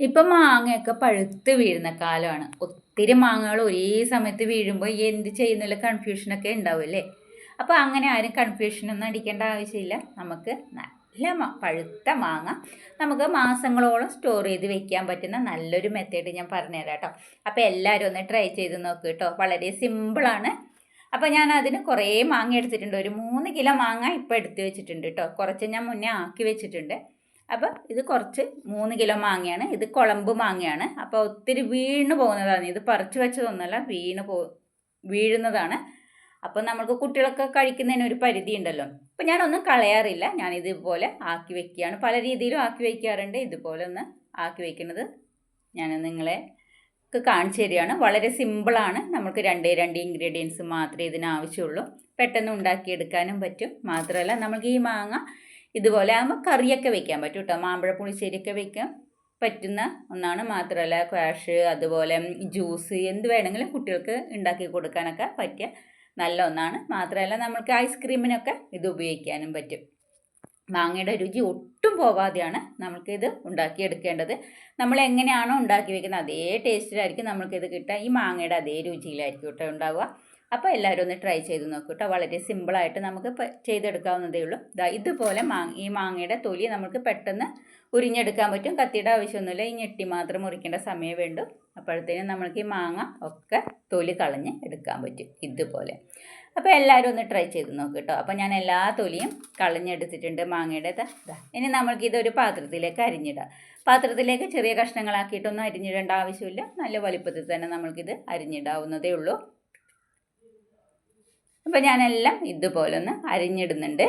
ഇപ്പം മാങ്ങയൊക്കെ പഴുത്ത് വീഴുന്ന കാലമാണ്. ഒത്തിരി മാങ്ങകൾ ഒരേ സമയത്ത് വീഴുമ്പോൾ എന്ത് ചെയ്യുന്നുള്ള കൺഫ്യൂഷനൊക്കെ ഉണ്ടാവില്ലേ? അപ്പോൾ അങ്ങനെ ആരും കൺഫ്യൂഷനൊന്നും അടിക്കേണ്ട ആവശ്യമില്ല. നമുക്ക് നല്ല പഴുത്ത മാങ്ങ നമുക്ക് മാസങ്ങളോളം സ്റ്റോർ ചെയ്ത് വെക്കാൻ പറ്റുന്ന നല്ലൊരു മെത്തേഡ് ഞാൻ പറഞ്ഞുതരാം കേട്ടോ. അപ്പോൾ എല്ലാവരും ഒന്ന് ട്രൈ ചെയ്ത് നോക്കൂ കേട്ടോ. വളരെ സിമ്പിളാണ്. അപ്പോൾ ഞാൻ അതിന് കുറേ മാങ്ങ എടുത്തിട്ടുണ്ട്. ഒരു 3 കിലോ മാങ്ങ ഇപ്പോൾ എടുത്ത് വെച്ചിട്ടുണ്ട് കേട്ടോ. കുറച്ച് ഞാൻ മുന്നേ ആക്കി വെച്ചിട്ടുണ്ട്. അപ്പോൾ ഇത് കുറച്ച് 3 കിലോ മാങ്ങയാണ്. ഇത് കുളമ്പ് മാങ്ങയാണ്. അപ്പോൾ ഒത്തിരി വീണ് പോകുന്നതാണ്. ഇത് പറിച്ചു വെച്ചതൊന്നുമല്ല, വീഴുന്നതാണ്. അപ്പോൾ നമുക്ക് കുട്ടികളൊക്കെ കഴിക്കുന്നതിന് ഒരു പരിധി ഉണ്ടല്ലോ. അപ്പോൾ ഞാനൊന്നും കളയാറില്ല. ഞാനിതുപോലെ ആക്കി വെക്കുകയാണ്. പല രീതിയിലും ആക്കി വയ്ക്കാറുണ്ട്. ഇതുപോലെ ഒന്ന് ആക്കി വയ്ക്കുന്നത് ഞാൻ നിങ്ങളെ കാണിച്ചു തരികയാണ്. വളരെ സിമ്പിളാണ്. നമുക്ക് രണ്ട് ഇൻഗ്രീഡിയൻസ് മാത്രമേ ഇതിന് ആവശ്യമുള്ളൂ. പെട്ടെന്ന് ഉണ്ടാക്കിയെടുക്കാനും പറ്റും. മാത്രമല്ല നമുക്ക് ഈ മാങ്ങ ഇതുപോലെ ആകുമ്പോൾ കറിയൊക്കെ വെക്കാൻ പറ്റും കേട്ടോ. മാമ്പഴ പുളിശ്ശേരിയൊക്കെ വെക്കാൻ പറ്റുന്ന ഒന്നാണ്. മാത്രമല്ല ക്വാഷ്, അതുപോലെ ജ്യൂസ്, എന്ത് വേണമെങ്കിലും കുട്ടികൾക്ക് ഉണ്ടാക്കി കൊടുക്കാനൊക്കെ പറ്റിയ നല്ല ഒന്നാണ്. മാത്രമല്ല നമുക്ക് ഐസ്ക്രീമിനൊക്കെ ഇത് ഉപയോഗിക്കാനും പറ്റും. മാങ്ങയുടെ രുചി ഒട്ടും പോവാതെയാണ് നമുക്കിത് ഉണ്ടാക്കിയെടുക്കേണ്ടത്. നമ്മൾ എങ്ങനെയാണോ ഉണ്ടാക്കി വെക്കുന്നത് അതേ ടേസ്റ്റിലായിരിക്കും നമുക്കിത് കിട്ടുക. ഈ മാങ്ങയുടെ അതേ രുചിയിലായിരിക്കും കേട്ടോ ഉണ്ടാവുക. അപ്പോൾ എല്ലാവരും ഒന്ന് ട്രൈ ചെയ്ത് നോക്കൂ കേട്ടോ. വളരെ സിമ്പിളായിട്ട് നമുക്ക് ചെയ്തെടുക്കാവുന്നതേ ഉള്ളൂ. ഇതുപോലെ ഈ മാങ്ങയുടെ തൊലി നമുക്ക് പെട്ടെന്ന് ഉരിഞ്ഞെടുക്കാൻ പറ്റും. കത്തിയുടെ ആവശ്യമൊന്നുമില്ല. ഈ ഞെട്ടി മാത്രം മുറിക്കേണ്ട സമയം വേണ്ടു. അപ്പോഴത്തേനും നമുക്ക് ഈ മാങ്ങ ഒക്കെ തൊലി കളഞ്ഞ് എടുക്കാൻ പറ്റും ഇതുപോലെ. അപ്പോൾ എല്ലാവരും ഒന്ന് ട്രൈ ചെയ്ത് നോക്കൂ കേട്ടോ. അപ്പോൾ ഞാൻ എല്ലാ തൊലിയും കളഞ്ഞെടുത്തിട്ടുണ്ട് മാങ്ങയുടെ. ഇനി നമ്മൾക്കിതൊരു പാത്രത്തിലേക്ക് അരിഞ്ഞിടാം. പാത്രത്തിലേക്ക് ചെറിയ കഷ്ണങ്ങളാക്കിയിട്ടൊന്നും അരിഞ്ഞിടേണ്ട ആവശ്യമില്ല. നല്ല വലിപ്പത്തിൽ തന്നെ നമ്മൾക്കിത് അരിഞ്ഞിടാവുന്നതേ ഉള്ളൂ. അപ്പോൾ ഞാനെല്ലാം ഇതുപോലെ ഒന്ന് അരിഞ്ഞിടുന്നുണ്ട്.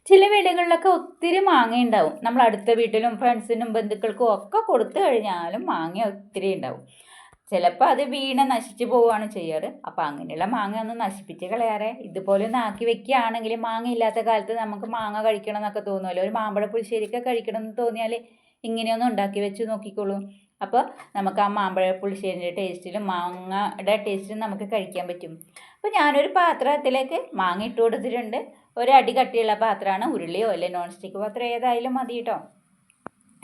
ചില വീടുകളിലൊക്കെ ഒത്തിരി മാങ്ങ ഉണ്ടാവും. നമ്മൾ അടുത്ത വീട്ടിലും ഫ്രണ്ട്സിനും ബന്ധുക്കൾക്കും ഒക്കെ കൊടുത്തു കഴിഞ്ഞാലും മാങ്ങ ഒത്തിരി ഉണ്ടാവും. ചിലപ്പോൾ അത് വീണ് നശിച്ചു പോവുകയാണ് ചെയ്യാറ്. അപ്പോൾ അങ്ങനെയുള്ള മാങ്ങ ഒന്ന് നശിപ്പിച്ച് കളയാറെ ഇതുപോലെ ഒന്ന് ആക്കി വെക്കുകയാണെങ്കിൽ മാങ്ങ ഇല്ലാത്ത കാലത്ത് നമുക്ക് മാങ്ങ കഴിക്കണം എന്നൊക്കെ തോന്നുമല്ലോ. ഒരു മാമ്പഴ പുളിശ്ശേരിയൊക്കെ കഴിക്കണം എന്ന് തോന്നിയാൽ ഇങ്ങനെയൊന്നും ഉണ്ടാക്കി വെച്ച് നോക്കിക്കോളൂ. അപ്പോൾ നമുക്ക് ആ മാമ്പഴ പുളിശ്ശേരിൻ്റെ ടേസ്റ്റിലും മാങ്ങയുടെ ടേസ്റ്റിലും നമുക്ക് കഴിക്കാൻ പറ്റും. അപ്പോൾ ഞാനൊരു പാത്രത്തിലേക്ക് മാങ്ങ ഇട്ട് കൊടുത്തിട്ടുണ്ട്. ഒരു അടി കട്ടിയുള്ള പാത്രമാണ്. ഉരുളിയോ അല്ലെ നോൺ സ്റ്റിക്ക് പാത്രം ഏതായാലും മതി കേട്ടോ.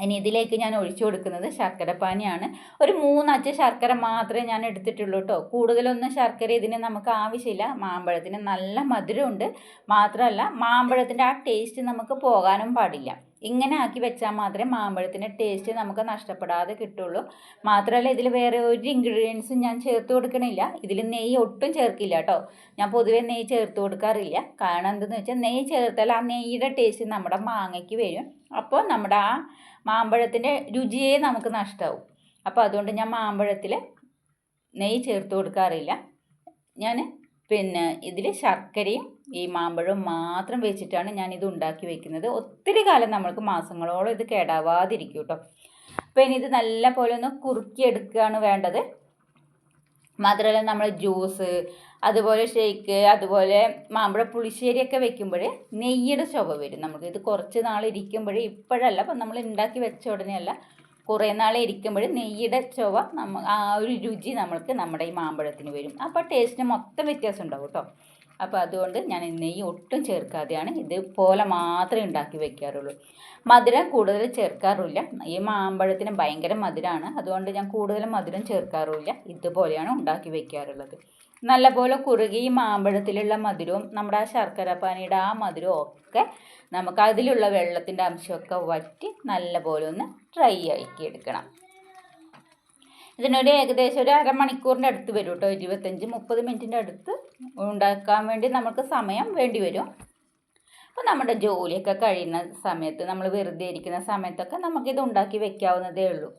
ഇനി ഇതിലേക്ക് ഞാൻ ഒഴിച്ചു കൊടുക്കുന്നത് ശർക്കരപ്പാനിയാണ്. ഒരു 3 അച്ച് ശർക്കര മാത്രമേ ഞാൻ എടുത്തിട്ടുള്ളൂ കേട്ടോ. കൂടുതലൊന്നും ശർക്കര ഇതിന് നമുക്ക് ആവശ്യമില്ല. മാമ്പഴത്തിന് നല്ല മധുരമുണ്ട്. മാത്രമല്ല മാമ്പഴത്തിൻ്റെ ആ ടേസ്റ്റ് നമുക്ക് പോകാനും പാടില്ല. ഇങ്ങനെ ആക്കി വെച്ചാൽ മാത്രമേ മാമ്പഴത്തിൻ്റെ ടേസ്റ്റ് നമുക്ക് നഷ്ടപ്പെടാതെ കിട്ടുള്ളൂ. മാത്രമല്ല ഇതിൽ വേറെ ഒരു ഇൻഗ്രീഡിയൻസും ഞാൻ ചേർത്ത് കൊടുക്കണില്ല. ഇതിൽ നെയ്യ് ഒട്ടും ചേർക്കില്ല കേട്ടോ. ഞാൻ പൊതുവെ നെയ്യ് ചേർത്ത് കൊടുക്കാറില്ല. കാരണം എന്തെന്ന് വെച്ചാൽ നെയ്യ് ചേർത്താൽ ആ നെയ്യുടെ ടേസ്റ്റ് നമ്മുടെ മാങ്ങയ്ക്ക് വരും. അപ്പോൾ നമ്മുടെ ആ മാമ്പഴത്തിൻ്റെ രുചിയെ നമുക്ക് നഷ്ടമാവും. അപ്പോൾ അതുകൊണ്ട് ഞാൻ മാമ്പഴത്തിൽ നെയ്യ് ചേർത്ത് കൊടുക്കാറില്ല. ഞാൻ ഇതിൽ ശർക്കരയും ഈ മാമ്പഴവും മാത്രം വെച്ചിട്ടാണ് ഞാനിത് ഉണ്ടാക്കി വയ്ക്കുന്നത്. ഒത്തിരി കാലം നമ്മൾക്ക് മാസങ്ങളോളം ഇത് കേടാവാതിരിക്കും കേട്ടോ. അപ്പോൾ ഇനി ഇത് നല്ല പോലെ ഒന്ന് കുറുക്കിയെടുക്കുകയാണ് വേണ്ടത്. മാത്രമല്ല നമ്മൾ ജ്യൂസ്, അതുപോലെ ഷേക്ക്, അതുപോലെ മാമ്പഴ പുളിശ്ശേരിയൊക്കെ വെക്കുമ്പോൾ നെയ്യുടെ ചുവ വരും. നമുക്കിത് കുറച്ച് നാൾ ഇരിക്കുമ്പോൾ, ഇപ്പോഴല്ല, അപ്പം നമ്മൾ ഉണ്ടാക്കി വെച്ച ഉടനെയല്ല, കുറേ നാൾ ഇരിക്കുമ്പോൾ നെയ്യുടെ ചുവ ആ ഒരു രുചി നമ്മൾക്ക് നമ്മുടെ ഈ മാമ്പഴത്തിന് വരും. അപ്പോൾ ടേസ്റ്റിന് മൊത്തം വ്യത്യാസം ഉണ്ടാവും കേട്ടോ. അപ്പോൾ അതുകൊണ്ട് ഞാൻ നെയ്യ് ഒട്ടും ചേർക്കാതെയാണ് ഇതുപോലെ മാത്രമേ ഉണ്ടാക്കി വയ്ക്കാറുള്ളൂ. മധുരം കൂടുതൽ ചേർക്കാറില്ല. ഈ മാമ്പഴത്തിന് ഭയങ്കര മധുരമാണ്. അതുകൊണ്ട് ഞാൻ കൂടുതൽ മധുരം ചേർക്കാറില്ല. ഇതുപോലെയാണ് ഉണ്ടാക്കി വയ്ക്കാറുള്ളത്. നല്ലപോലെ കുറുകി ഈ മാമ്പഴത്തിലുള്ള മധുരവും നമ്മുടെ ആ ശർക്കരപ്പാനിയുടെ ആ മധുരവും ഒക്കെ നമുക്ക് അതിലുള്ള വെള്ളത്തിൻ്റെ അംശമൊക്കെ വറ്റി നല്ലപോലെ ഒന്ന് ഡ്രൈ ആക്കി എടുക്കണം. ഇതിനൊരു ഏകദേശം ഒരു അരമണിക്കൂറിൻ്റെ അടുത്ത് വരും കേട്ടോ. 25-30 മിനിറ്റിൻ്റെ അടുത്ത് ഉണ്ടാക്കാൻ വേണ്ടി നമുക്ക് സമയം വേണ്ടി വരും. അപ്പോൾ നമ്മുടെ ജോലിയൊക്കെ കഴിയുന്ന സമയത്ത്, നമ്മൾ വെറുതെ ഇരിക്കുന്ന സമയത്തൊക്കെ നമുക്കിത് ഉണ്ടാക്കി വെക്കാവുന്നതേ ഉള്ളൂ.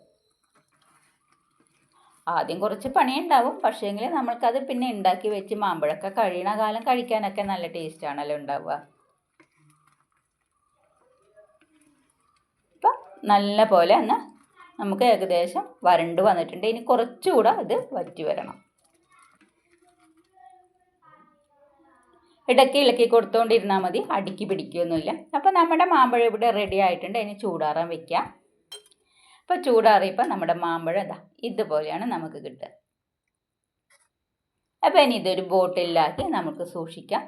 ആദ്യം കുറച്ച് പണിയുണ്ടാവും. പക്ഷേങ്കിൽ നമ്മൾക്കത് പിന്നെ ഉണ്ടാക്കി വെച്ച് മാമ്പഴമൊക്കെ കഴിയണ കാലം കഴിക്കാനൊക്കെ നല്ല ടേസ്റ്റാണല്ലോ ഉണ്ടാവുക. അപ്പം നല്ല പോലെ ഒന്ന് നമുക്ക് ഏകദേശം വരണ്ട് വന്നിട്ടുണ്ട്. ഇനി കുറച്ചുകൂടെ ഇത് വറ്റി വരണം. ഇടയ്ക്ക് ഇളക്കി കൊടുത്തുകൊണ്ടിരുന്നാൽ മതി. അടുക്കി പിടിക്കുകയൊന്നുമില്ല. അപ്പോൾ നമ്മുടെ മാമ്പഴം ഇവിടെ റെഡി ആയിട്ടുണ്ട്. ഇനി ചൂടാറാൻ വെക്കാം. അപ്പോൾ ചൂടാറിയപ്പോൾ നമ്മുടെ മാമ്പഴം ഇതുപോലെയാണ് നമുക്ക് കിട്ടുക. അപ്പോൾ ഇനി ഇതൊരു ബോട്ടിലാക്കി നമുക്ക് സൂക്ഷിക്കാം.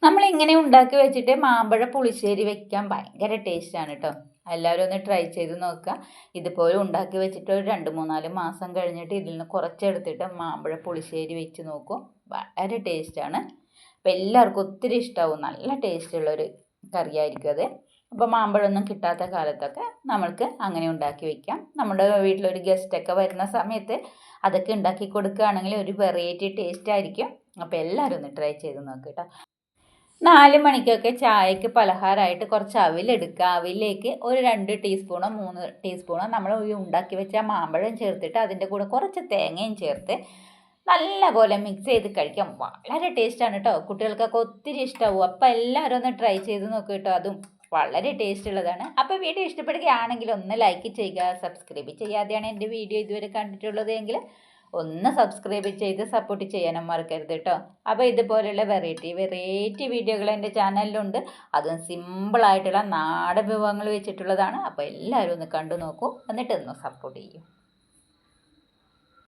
നമ്മളിങ്ങനെ ഉണ്ടാക്കി വെച്ചിട്ട് മാമ്പഴ പുളിശ്ശേരി വെക്കാൻ ഭയങ്കര ടേസ്റ്റാണ് കേട്ടോ. എല്ലാവരും ഒന്ന് ട്രൈ ചെയ്ത് നോക്കുക. ഇതുപോലെ ഉണ്ടാക്കി വെച്ചിട്ട് ഒരു 2-3-4 മാസം കഴിഞ്ഞിട്ട് ഇതിൽ നിന്ന് കുറച്ചെടുത്തിട്ട് മാമ്പഴ പുളിശ്ശേരി വെച്ച് നോക്കൂ. വളരെ ടേസ്റ്റാണ്. അപ്പോൾ എല്ലാവർക്കും ഒത്തിരി ഇഷ്ടമാവും. നല്ല ടേസ്റ്റുള്ളൊരു കറിയായിരിക്കും അത്. അപ്പോൾ മാമ്പഴമൊന്നും കിട്ടാത്ത കാലത്തൊക്കെ നമ്മൾക്ക് അങ്ങനെ ഉണ്ടാക്കി വയ്ക്കാം. നമ്മുടെ വീട്ടിലൊരു ഗസ്റ്റൊക്കെ വരുന്ന സമയത്ത് അതൊക്കെ ഉണ്ടാക്കി കൊടുക്കുകയാണെങ്കിൽ ഒരു വെറൈറ്റി ടേസ്റ്റ് ആയിരിക്കും. അപ്പോൾ എല്ലാവരും ഒന്ന് ട്രൈ ചെയ്ത് നോക്കുക കേട്ടോ. 4 മണിക്കൊക്കെ ചായക്ക് പലഹാരമായിട്ട് കുറച്ച് അവിലെടുക്കുക. അവിലേക്ക് ഒരു 2 ടീസ്പൂണോ 3 ടീസ്പൂണോ നമ്മൾ ഈ ഉണ്ടാക്കി വെച്ച മാമ്പഴം ചേർത്തിട്ട് അതിൻ്റെ കൂടെ കുറച്ച് തേങ്ങയും ചേർത്ത് നല്ല പോലെ മിക്സ് ചെയ്ത് കഴിക്കാം. വളരെ ടേസ്റ്റാണ് കേട്ടോ. കുട്ടികൾക്കൊക്കെ ഒത്തിരി ഇഷ്ടമാവും. അപ്പോൾ എല്ലാവരും ഒന്ന് ട്രൈ ചെയ്ത് നോക്കുക കേട്ടോ. അതും വളരെ ടേസ്റ്റ് ഉള്ളതാണ്. അപ്പോൾ വീഡിയോ ഇഷ്ടപ്പെടുകയാണെങ്കിൽ ഒന്ന് ലൈക്ക് ചെയ്യുക. സബ്സ്ക്രൈബ് ചെയ്യാതെയാണ് എൻ്റെ വീഡിയോ ഇതുവരെ കണ്ടിട്ടുള്ളത് എങ്കിൽ ഒന്ന് സബ്സ്ക്രൈബ് ചെയ്ത് സപ്പോർട്ട് ചെയ്യാനും മറക്കരുത് കേട്ടോ. അപ്പോൾ ഇതുപോലെയുള്ള വെറൈറ്റി വീഡിയോകൾ എൻ്റെ ചാനലിലുണ്ട്. അതും സിമ്പിളായിട്ടുള്ള നാടൻ വിഭവങ്ങൾ വെച്ചിട്ടുള്ളതാണ്. അപ്പോൾ എല്ലാവരും ഒന്ന് കണ്ടു നോക്കൂ, എന്നിട്ട് ഒന്ന് സപ്പോർട്ട് ചെയ്യും.